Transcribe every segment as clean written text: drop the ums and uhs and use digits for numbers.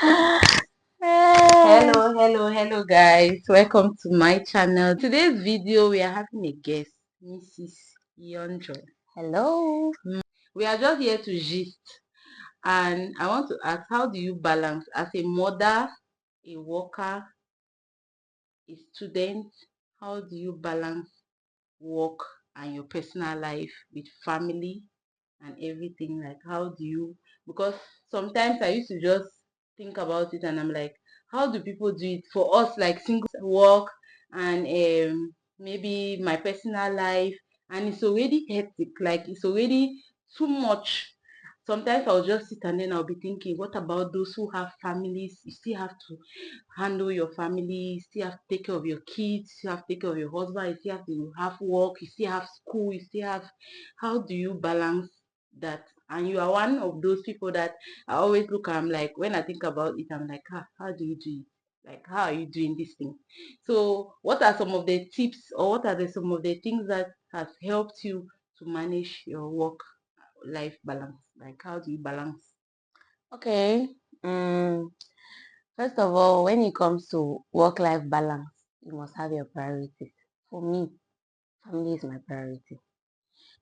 Hello guys, welcome to my channel. Today's video we are having a guest, Mrs. Yonjo. Hello. We are just here to gist, and I want to ask, how do you balance as a mother, a worker, a student? How do you balance work and your personal life with family and everything? Like, how do you, because sometimes I used to just think about it and I'm like, how do people do it? For us, like single work and maybe my personal life, and it's already hectic, like it's already too much. Sometimes I'll just sit and then I'll be thinking, what about those who have families? You still have to handle your family, you still have to take care of your kids, you still have to take care of your husband, you still have to have work, you still have school, you still have, how do you balance that? And you are one of those people that I always look at, I'm like, when I think about it, I'm like, how do you do it? Like, how are you doing this thing? So what are some of the tips, or what are some of the things that has helped you to manage your work life balance? Like, how do you balance? Okay. Mm, First of all, when it comes to work-life balance, you must have your priorities. For me, family is my priority.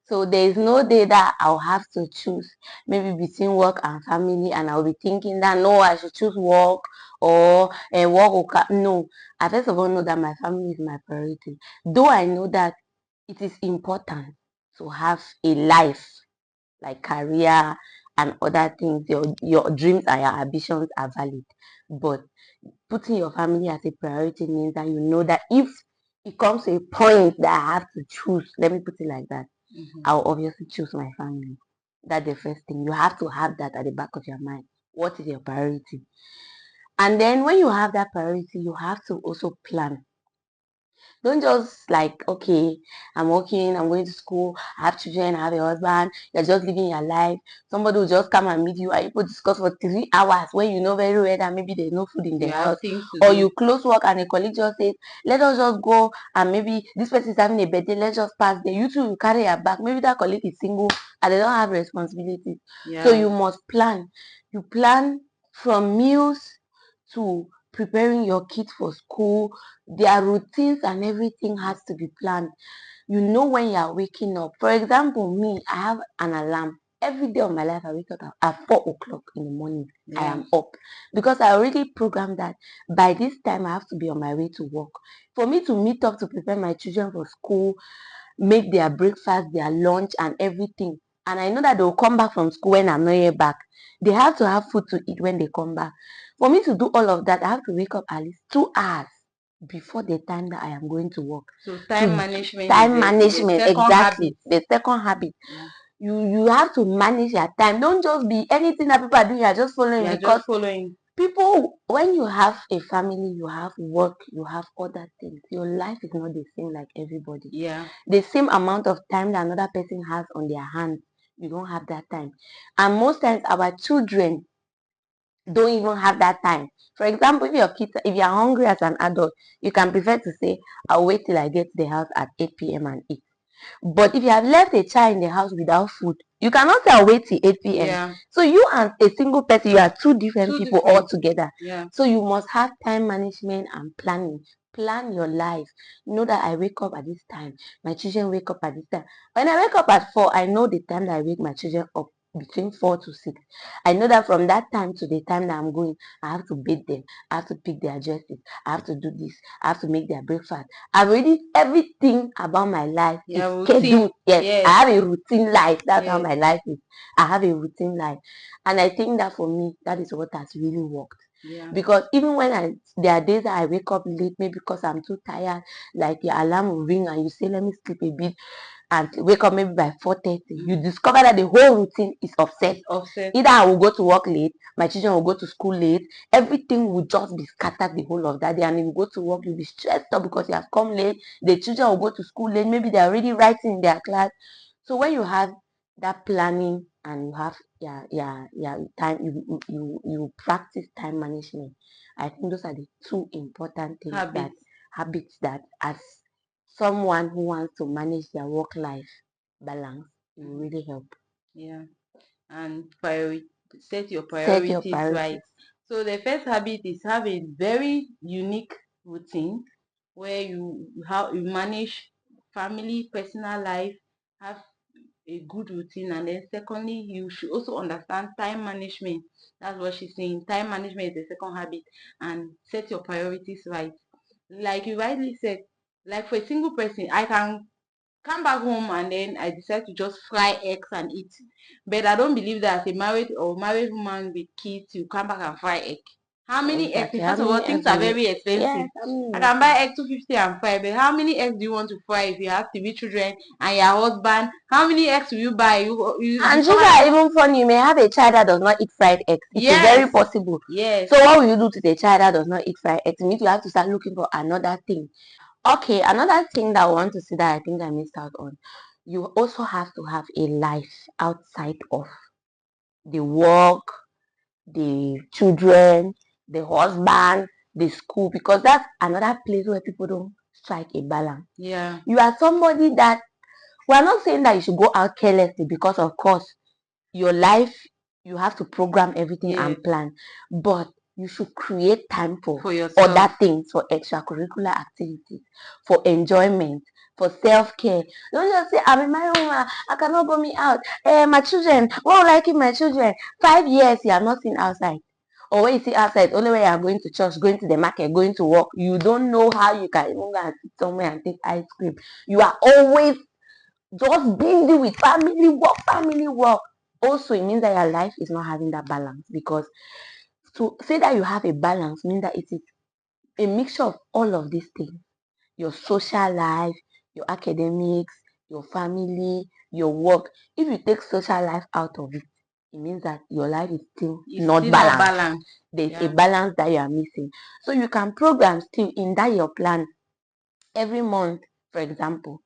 So there is no day that I'll have to choose maybe between work and family, and I'll be thinking that no, I should choose work or work. No, I first of all know that my family is my priority. Though I know that it is important to have a life like career and other things, your dreams and your ambitions are valid. But putting your family as a priority means that you know that if it comes to a point that I have to choose, let me put it like that, Mm-hmm. I'll obviously choose my family. That's the first thing. You have to have that at the back of your mind. What is your priority? And then when you have that priority, you have to also plan. Don't just like, okay, I'm working, I'm going to school, I have children, I have a husband, you're just living your life. Somebody will just come and meet you and you will discuss for 3 hours when you know very well that maybe there's no food in the You have house. things to Or do. you close work and a colleague just says, let us just go and maybe this person is having a birthday, let's just pass there. You too, you carry your bag. Maybe that colleague is single and they don't have responsibilities. So Yeah. you must plan. You plan from meals to preparing your kids for school. Their routines and everything has to be planned. You know when you are waking up. For example, me, I have an alarm. Every day of my life, I wake up at 4 o'clock in the morning. I Yeah. am up because I already programmed that by this time I have to be on my way to work. For me to meet up to prepare my children for school, make their breakfast, their lunch, and everything. And I know that they'll come back from school when I'm not yet back. They have to have food to eat when they come back. For me to do all of that, I have to wake up at least 2 hours before the time that I am going to work. So time To management is time the management, second exactly. habit. The second habit. Yeah. You have to manage your time. Don't just be anything that people are doing, you're just You following are because just following. people, when you have a family, you have work, you have other things. Your life is not the same like everybody. Yeah. The same amount of time that another person has on their hands, you don't have that time. And most times our children don't even have that time. For example, if your kids, if you're hungry as an adult, you can prefer to say, I'll wait till I get to the house at 8 p.m. and eat. But if you have left a child in the house without food, you cannot say I'll wait till 8 p.m. Yeah. So you and a single person, you are two different Two people different. altogether. Yeah. So you must have time management and planning. Plan your life. Know that I wake up at this time. My children wake up at this time. When I wake up at 4, I know the time that I wake my children up between 4 to 6. I know that from that time to the time that I'm going, I have to bathe them. I have to pick their dresses. I have to do this. I have to make their breakfast. I've already everything about my life is Yeah. Routine. scheduled. Yes, Yes. I have a routine life. That's how Yes. my life is. I have a routine life. And I think that for me, that is what has really worked. Yeah. Because even when there are days that I wake up late, maybe because I'm too tired, like your alarm will ring and you say, let me sleep a bit and wake up maybe by 4:30, you Mm. discover that the whole routine is upset. It's offset. Either I will go to work late, my children will go to school late, everything will just be scattered the whole of that day. And if you go to work, you'll be stressed up because you have come late. The children will go to school late, maybe they're already writing in their class. So when you have that planning and you have time, you practice time management. I think those are the two important things, that Habits. habits that as someone who wants to manage their work life balance, it will Mhm. really help. Yeah. And priority. Set your Set your priorities right. priorities. So the first habit is have a very unique routine where you manage family, personal life, have a good routine. And then secondly, you should also understand time management. That's what she's saying. Time management is the second habit. And set your priorities right. Like you rightly said, like for a single person, I can come back home and then I decide to just fry eggs and eat. But I don't believe that as a married woman with kids, you come back and fry egg. How many eggs? Exactly. How First of all, many things eggs are will you? very expensive. Yes, how many I eggs? can buy egg 250 and fry, but how many eggs do you want to fry if you have 3 children and your husband? How many eggs will you buy? You And discover children that are even funny. You may have a child that does not eat fried eggs. It is very yes, possible. yes, So what will you do to the child that does not eat fried eggs? You need to have to start looking for another thing. Okay, another thing that I want to see that I think I missed out on. You also have to have a life outside of the work, the children, the husband, the school, because that's another place where people don't strike a balance. yeah, You are somebody that we're not saying that you should go out carelessly, because of course your life, you have to program everything yes, and plan, but you should create time for for yourself. other things, for extracurricular activities, for enjoyment, for self-care. Don't just say, I'm a married woman, I cannot go me out. My children, what will I keep my children? 5 years you are not seen outside. Or when you see outside, only when you are going to church, going to the market, going to work, you don't know how you can even go and sit somewhere and take ice cream. You are always just busy with family work, family work. Also, it means that your life is not having that balance, because to say that you have a balance means that it is a mixture of all of these things: your social life, your academics, your family, your work. If you take social life out of it, it means that your life is still It's not still not balanced. balanced. There's a Yeah, balance that you are missing. So you can program still in that your plan every month. For example,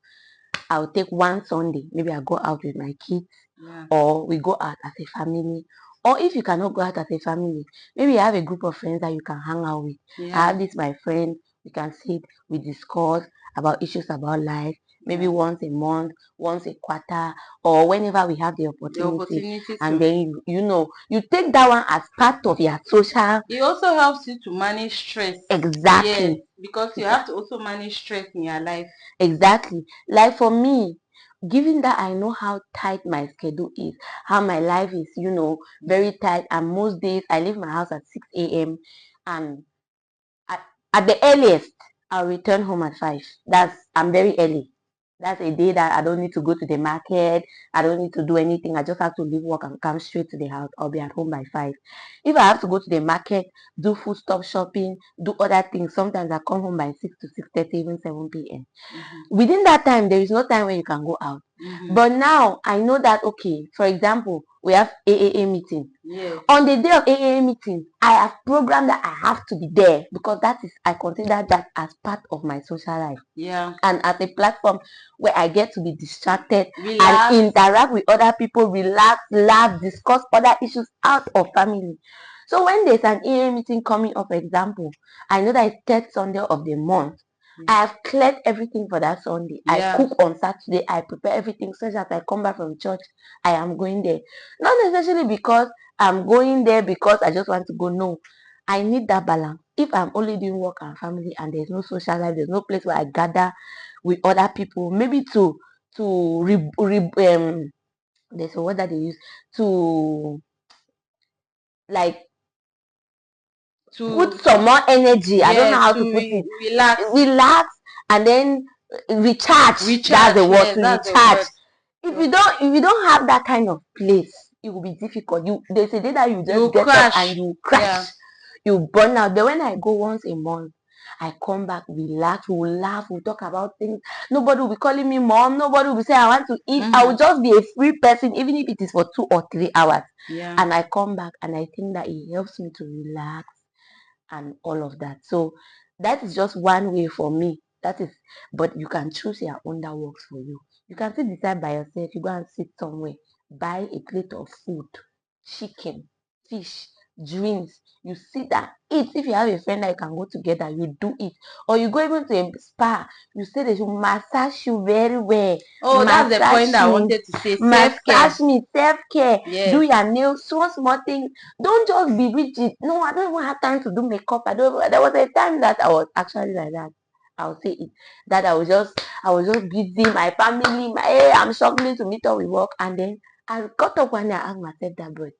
I'll take one Sunday, maybe I'll go out with my kids, yeah, or we go out as a family. Or if you cannot go out as a family, maybe you have a group of friends that you can hang out with. I yeah, have this my friend, we can sit, we discuss about issues about life, maybe yeah. once a month, once a quarter, or whenever we have the The opportunity. opportunity And to. then you take that one as part of your social. It also helps you to manage stress. Yes, Exactly. because you have to also manage stress in your life. Exactly. Like for me, given that I know how tight my schedule is, how my life is, Mm. very tight, and most days I leave my house at 6 a.m. and at, at the earliest, I'll return home at 5. I'm very early. That's a day that I don't need to go to the market. I don't need to do anything. I just have to leave work and come straight to the house. I'll be at home by 5. If I have to go to the market, do food stop shopping, do other things, sometimes I come home by 6 to 6:30, even 7 p.m. Mm-hmm. Within that time, there is no time when you can go out. Mm-hmm. But now I know that, okay, for example, we have AAA meeting. Yes. On the day of AAA meeting, I have programmed that I have to be there, because I consider that as part of my social life, Yeah. and as a platform where I get to be distracted and Relax. interact with other people, relax, laugh, discuss other issues out of family. So when there's an AA meeting coming up, for example, I know that it's third Sunday of the month. Mm. I have cleared everything for that Sunday. I Yeah. cook on Saturday. I prepare everything such that I come back from church, I am going there. Not necessarily because I'm going there because I just want to go. No, I need that balance. If I'm only doing work and family and there's no social life, there's no place where I gather with other people, maybe to there's a word that they use to, like, put To some more energy. I don't know yes, how to to put it. relax. Relax, and then recharge. That's Recharge. the word, Yes, to that's the recharge. word. If So you don't have that kind of place, it will be difficult. There's a day that you just you get up and crash. you crash, Yeah. you burn out. But when I go once a month, I come back, relax, we'll laugh, we'll talk about things. Nobody will be calling me mom, nobody will be saying I want to eat. I will Mm-hmm. just be a free person, even if it is for 2 or 3 hours. Yeah. And I come back and I think that it helps me to relax and all of that. So that is just one way for me. That is, but you can choose your own that works for you. You can still decide by yourself. You go and sit somewhere, buy a plate of food, chicken, fish, drinks, you sit and eat. If you have a friend that you can go together, you do it. Or you go even to a spa, you say they should massage you very well. Oh, that's the point Massage that I you, wanted to say. Self-care. massage me, self-care, do Yes. your nails, small things. Don't just be rigid. No, I don't even have time to do makeup. I don't even, there was a time that I was actually like that. I'll say it. That I was just busy, my family, hey, I'm struggling to meet up with work. And then I got up one day and asked myself that, but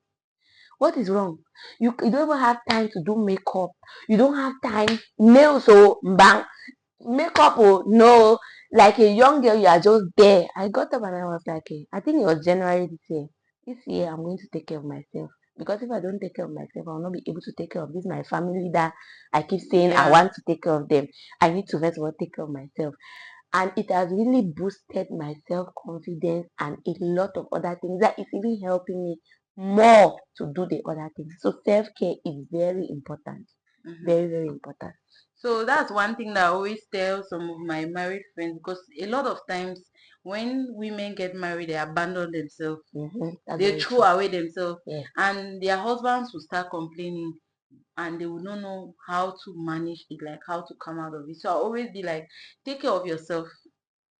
what is wrong? You don't even have time to do makeup. You don't have time. Nails, oh, bang. Makeup, oh, no. Like a young girl, you are just there. I got up and I was like, I think it was January this year. This year, I'm going to take care of myself. Because if I don't take care of myself, I'll not be able to take care of this, my family that I keep saying I Yeah. want to take care of them. I need to first of all take care of myself. And it has really boosted my self-confidence and a lot of other things that is even helping me more to do the other things. So self-care is very important. Hmm. Very, very important. So that's one thing that I always tell some of my married friends, because a lot of times when women get married, they abandon themselves, That's they very throw true. away themselves, Yeah. and their husbands will start complaining, and they will not know how to manage it, like how to come out of it. So I always be like, take care of yourself.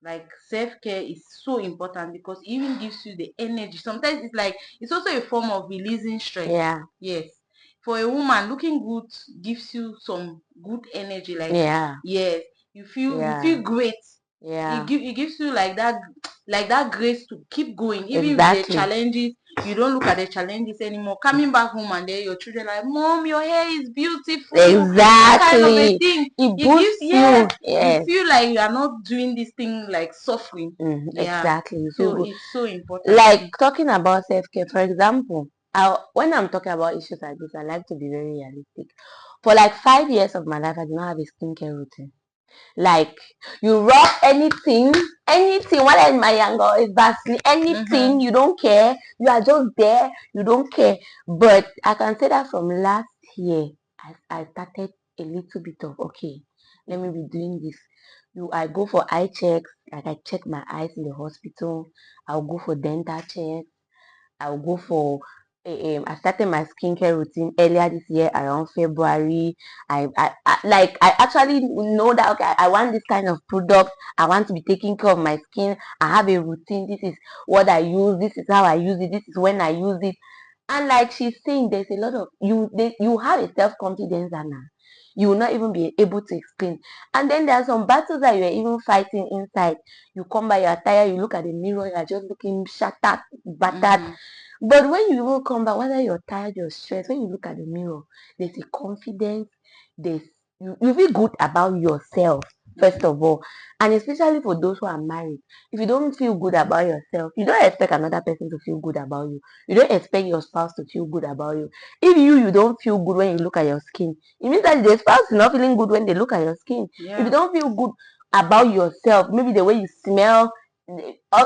Like self-care is so important because it even gives you the energy. Sometimes it's like it's also a form of releasing stress. Yeah. Yes. For a woman, looking good gives you some good energy. Like, Yeah. yes, you Yeah. feel great. Yeah. It gives you like that grace to keep going, even with the Exactly. challenges. You don't look at the challenges anymore. Coming back home and then your children are like, Mom, your hair is beautiful. That kind of a Exactly. thing. It It gives, boosts you. yes, you Yes. feel like you are not doing this thing like suffering. Yeah. Exactly. You feel So good. it's so important. Like talking about self-care, for example, when I'm talking about issues like this, I like to be very realistic. For like 5 years of my life, I did not have a skincare routine. Like you rub anything, whether in my younger is Vaseline, Mm-hmm. anything, you don't care. You are just there, you don't care. But I can say that from last year, I started a little bit of okay, let me Mm-hmm. be doing this. I go for eye checks, like I check my eyes in the hospital. I'll go for dental checks. I'll go for I started my skincare routine earlier this year around February. I actually know that okay, I want this kind of product. I want to be taking care of my skin. I have a routine. This is what I use. This is how I use it. This is when I use it. And like she's saying, there's a lot of you have a self-confidence, Anna. You will not even be able to explain. And then there are some battles that you're even fighting inside. You come by, you're tired, you look at the mirror, you're just looking shattered, battered. Mm-hmm. But when you even come back, whether you're tired, you're stressed, when you look at the mirror, there's a confidence, there's you feel good about yourself, first Mm-hmm. of all. And especially for those who are married, if you don't feel good about yourself, you don't expect another person to feel good about you. You don't expect your spouse to feel good about you. If you don't feel good when you look at your skin, it means that the spouse is not feeling good when they look at your skin. If you Yeah. don't feel good about yourself, maybe the way you smell,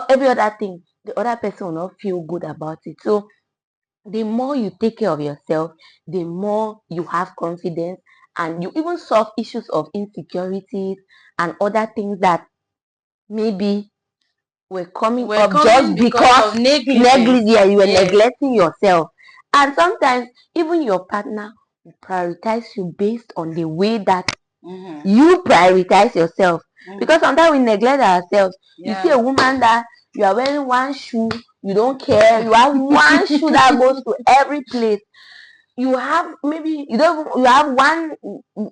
every other thing, the other person will not feel good about it. So the more you take care of yourself, the more you have confidence and you even solve issues of insecurities and other things that maybe were coming We're up coming just because because of negligence. negligence, you were Yes. neglecting yourself. And sometimes even your partner will prioritize you based on the way that Mm-hmm. you prioritize yourself. Mm-hmm. Because sometimes we neglect ourselves. You see Yeah. a woman that you are wearing one shoe, you don't care, you have one shoe that goes to every place. You have maybe you don't you have one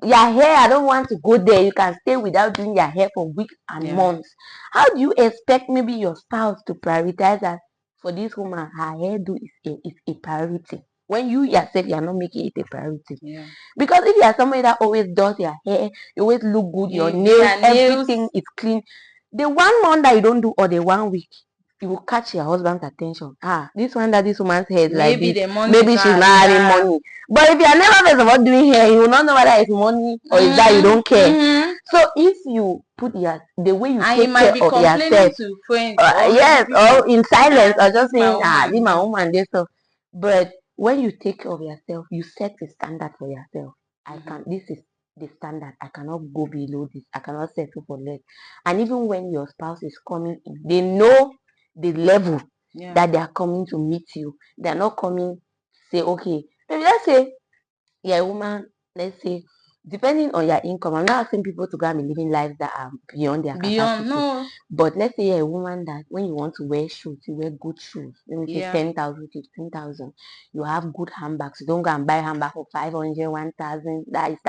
your hair. I don't want to go there. You can stay without doing your hair for weeks and Yeah. months. How do you expect maybe your spouse to prioritize that? For this woman, her hairdo is a priority when you yourself you are not making it a priority. Yeah. Because if you are somebody that always does your hair, you always look good, your You do nails, your nails. everything is clean. The 1 month that you don't do or the 1 week, you will catch your husband's attention. This one that this woman's hair is like Maybe this. the money is Maybe she's not. not having Yeah. money. But if you are never first of all doing hair, you will not know whether it's money or is that you Mm-hmm. don't care. Mm-hmm. So if you put the way you And you take might care be of yourself, complaining to friends or maybe yes, or people. in silence, or This just my saying, this my woman. woman, this stuff. But when you take care of yourself, you set a standard for yourself. Mm-hmm. This is the standard. I cannot go below this. I cannot settle for less. And even when your spouse is coming in, they know the level Yeah. that they are coming to meet you. They are not coming say, okay, Maybe let's say you're a woman, let's say, depending on your income, I'm not asking people to go and be living lives that are beyond their Beyond, capacity. no, But let's say you're a woman that when you want to wear shoes, you wear good shoes. Let me say yeah, 10,000, 15,000. You have good handbags. You don't go and buy handbag for 500, 1,000. That's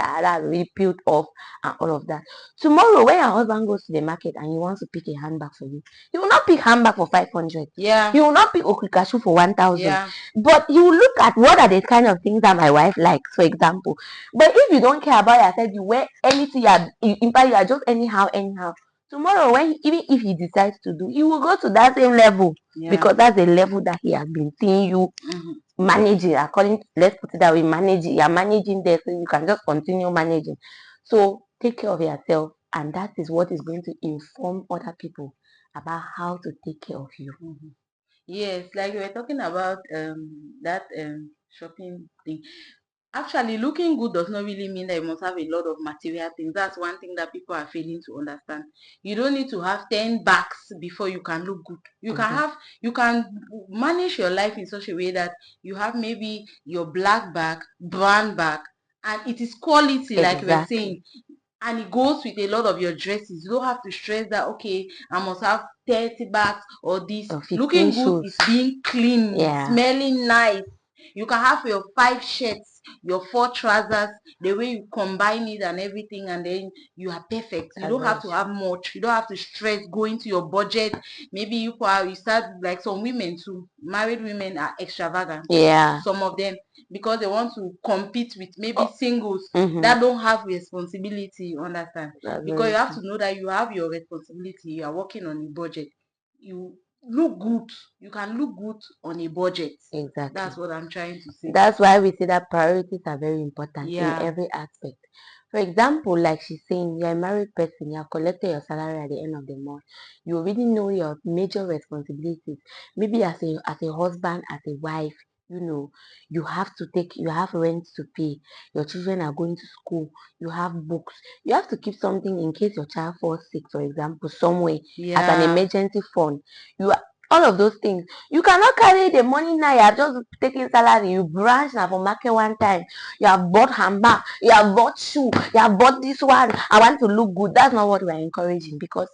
really peeled off and all of that. Tomorrow, when your husband goes to the market and he wants to pick a handbag for you, he will not pick handbag for 500. yeah, He will not pick Okrika for 1,000. yeah, But you look at what are the kind of things that my wife likes, for example. But if you don't care about yourself, you wear anything. In fact, you are just anyhow, anyhow. Tomorrow, when even if he decides to do, you will go to that same level yeah. because that's the level that he has been seeing you Hmm. managing. According, let's put it that way, managing. You are managing there, so you can just continue managing. So take care of yourself, and that is what is going to inform other people about how to take care of you. Hmm. Yes, like we were talking about that shopping thing. Actually, looking good does not really mean that you must have a lot of material things. That's one thing that people are failing to understand. You don't need to have 10 bags before you can look good. Mhm. You can manage your life in such a way that you have maybe your black bag, brown bag, and it is quality, like we were saying, Exactly. and it goes with a lot of your dresses. You don't have to stress that, okay, I must have 30 bags or this. Or 15 Looking good shoes. is being clean, Yeah, smelling nice. You can have your 5 shirts, your 4 trousers, the way you combine it and everything, and then you are perfect. You that's don't have very to true. have much. You don't have to stress going to your budget. Maybe you start like some women too. Married women are extravagant. Yeah. Some of them, because they want to compete with maybe Oh, singles mm-hmm. that don't have responsibility, you understand? That's Because very you have true. to know that you have your responsibility, you are working on a budget. You look good. You can look good on a budget. Exactly. That's what I'm trying to say. That's why we say that priorities are very important in Yeah, every aspect. For example, like she's saying, you're a married person, you have collected your salary at the end of the month. You already know your major responsibilities. Maybe as a husband, as a wife, you have rent to pay. Your children are going to school. You have books. You have to keep something in case your child falls sick, for example, somewhere as an yeah, emergency fund. You all of those things. You cannot carry the money now. You are just taking salary. You branch now for market one time. You have bought handbag. You have bought shoe. You have bought this one. I want to look good. That's not what we are encouraging because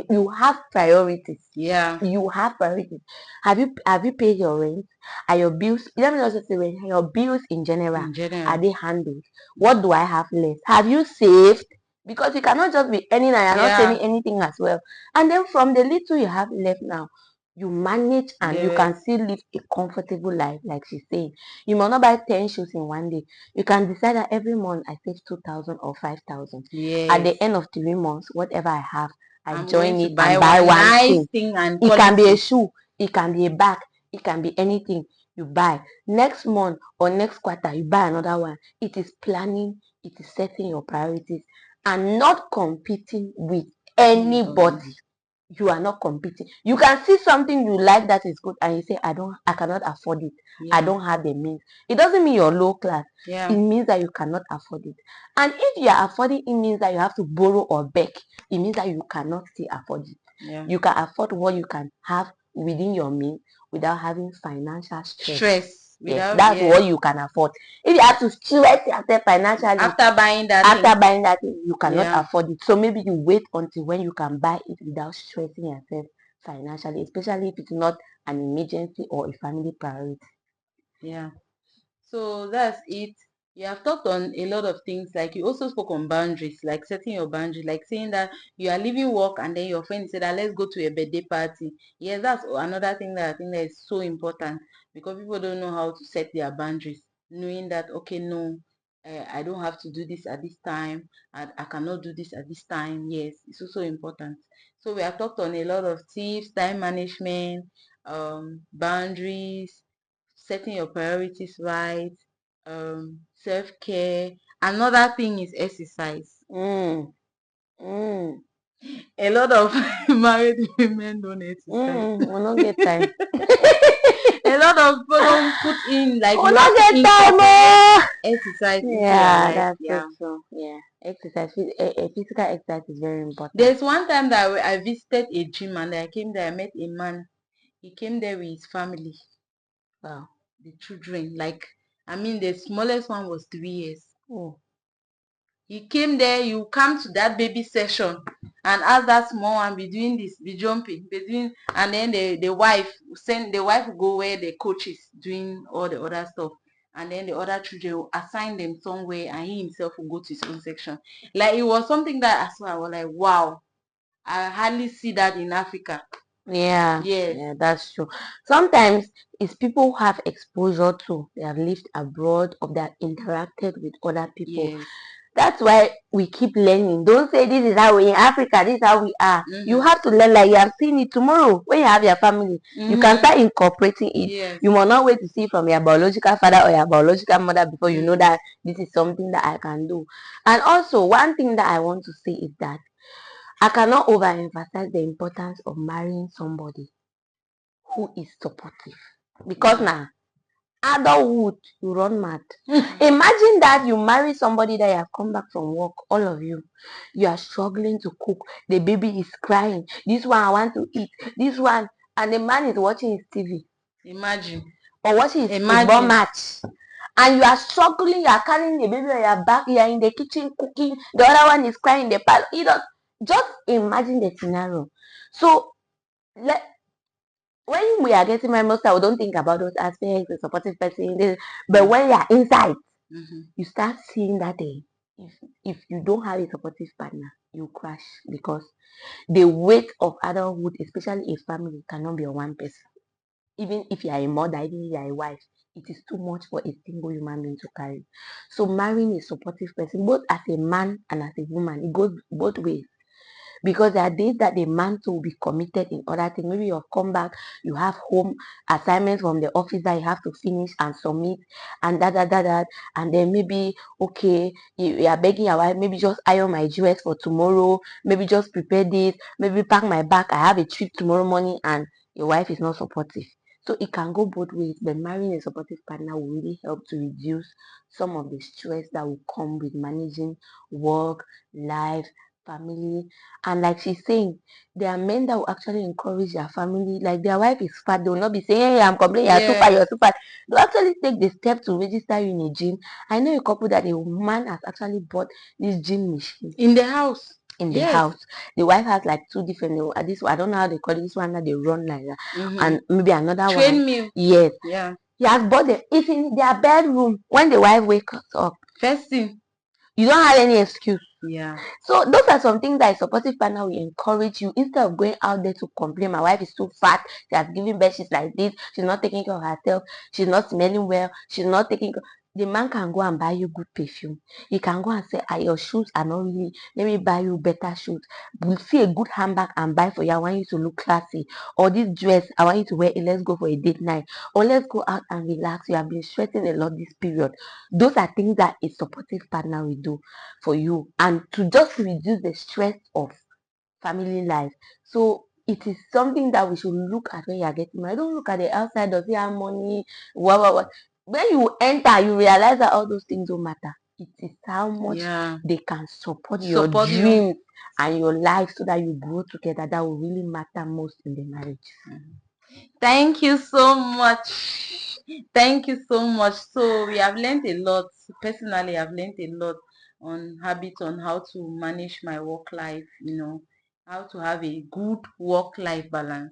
you have priorities. yeah, You have priorities. Have you paid your rent? Are your bills? Let me also say your bills in general in are general. they handled? What do I have left? Have you saved? Because you cannot just be earning and you're not saving Yeah, anything as well. And then from the little you have left now, you manage and the you can rest. still live a comfortable life, like she's saying. You must not buy 10 shoes in one day. You can decide that every month I save 2,000 or 5,000. At Yes. the end of 3 months, whatever I have, I I'm going join to it buy and buy one one nice thing. thing and It can be a quality. shoe, it can be a bag, it can be anything you buy. Next month or next quarter, you buy another one. It is planning, it is setting your priorities and not competing with Anybody. anybody. You are not competing. You can see something you like that is good and you say, I cannot afford it. I Yeah, don't have the means. It doesn't mean you're low class. It yeah, means that you cannot afford it. And if you are affording, it means that you have to borrow or beg. It means that you cannot still afford it. yeah. You can afford what you can have within your means without having financial stress. Stress Yes, without, that's yes. what you can afford. If you have to stress yourself financially, After buying that after thing. buying that thing, you cannot Yeah, afford it. So maybe you wait until when you can buy it without stressing yourself financially, especially if it's not an emergency or a family priority. yeah. So that's it. You have talked on a lot of things. Like you also spoke on boundaries, like setting your boundary, like saying that you are leaving work and then your friend said that let's go to a birthday party. Yes, that's another thing that I think that is so important because people don't know how to set their boundaries, knowing that okay, no, I don't have to do this at this time, and I cannot do this at this time. Yes, it's also important. So we have talked on a lot of tips, time management, boundaries, setting your priorities right, self-care. Another thing is exercise. Mm, mm, A lot of married women don't exercise. we don't get time. A lot of people don't put in, like, We you have don't to get time, incorporate oh! exercise into your Yeah, life. that's so Yeah. true. Yeah, exercise, a physical exercise is very important. There's one time that I visited a gym and I came there, I met a man. He came there with his family, Wow. the children. Like, I mean, the smallest one was 3 years. Oh. You came there, you come to that baby session and ask that small one be doing this, be jumping, be doing, and then the wife will go where the coach is doing all the other stuff. And then the other children will assign them somewhere and he himself will go to his own section. Like, it was something that I saw, I was like, wow, I hardly see that in Africa. Yeah, Yes, yeah, that's true. Sometimes it's people who have exposure to, they have lived abroad or they have interacted with other people. yes. That's why we keep learning. Don't say this is how we in Africa, this is how we are. You Mm-hmm. have to learn like you have seen it tomorrow when you have your family. You can Mm-hmm. start incorporating it. Yes. You must not wait to see from your biological father or your biological mother before you know Mm. that this is something that I can do. And also, one thing that I want to say is that I cannot overemphasize the importance of marrying somebody who is supportive. Because Yeah. now, adulthood, you run mad. Imagine that you marry somebody that you have come back from work, all of you. You are struggling to cook. The baby is crying. This one I want to eat. This one, and the man is watching his TV Imagine. or watching his football Imagine. match. And you are struggling, you are carrying the baby on your back, you are in the kitchen cooking, the other one is crying in the parlor. You know, just imagine the scenario. So let when we are getting married, most time we don't think about those aspects, the supportive person, this, but Mm. when you are inside, Mm-hmm. you start seeing that if you don't have a supportive partner, you crash because the weight of adulthood, especially a family, cannot be on one person. Even if you are a mother, even if you are a wife, it is too much for a single human being to carry. So marrying a supportive person, both as a man and as a woman, it goes both ways. Because there are days that the man too will be committed in other things. Maybe you have come back, you have home assignments from the office that you have to finish and submit, and that, and then maybe okay, you are begging your wife, maybe just iron my dress for tomorrow, maybe just prepare this, maybe pack my bag. I have a trip tomorrow morning, and your wife is not supportive. So it can go both ways, but marrying a supportive partner will really help to reduce some of the stress that will come with managing work, life, family. And like she's saying, there are men that will actually encourage their family. Like their wife is fat, they will not be saying, hey, I'm complaining, you're too fat, Yes. you're too fat. They'll actually take the step to register you in a gym. I know a couple that a man has actually bought this gym machine In the house. in the Yes. house. The wife has like two different, this I don't know how they call it, this one that they run like that. Mm-hmm. And maybe another one. Train meal. Yes. Yeah. He has bought them. It's in their bedroom. When the wife wakes up, First thing. you don't have any excuse. Yeah. So those are some things that a supportive partner will encourage you instead of going out there to complain. My wife is too fat. She has given birth. She's like this. She's not taking care of herself. She's not smelling well. She's not taking care. The man can go and buy you good perfume. He can go and say, ah, your shoes are not really. Let me buy you better shoes. We'll see a good handbag and buy for you. I want you to look classy. Or this dress, I want you to wear it. Let's go for a date night. Or let's go out and relax. You have been sweating a lot this period. Those are things that a supportive partner will do for you and to just reduce the stress of family life. So it is something that we should look at when you are getting married. Don't look at the outside, does he have money, what. When you enter, you realize that all those things don't matter. It is how much Yeah. they can support your Support you. dreams and your life so that you grow together. That will really matter most in the marriage. Thank you so much. Thank you so much. So we have learned a lot. Personally, I've learned a lot on habits on how to manage my work life, how to have a good work life balance.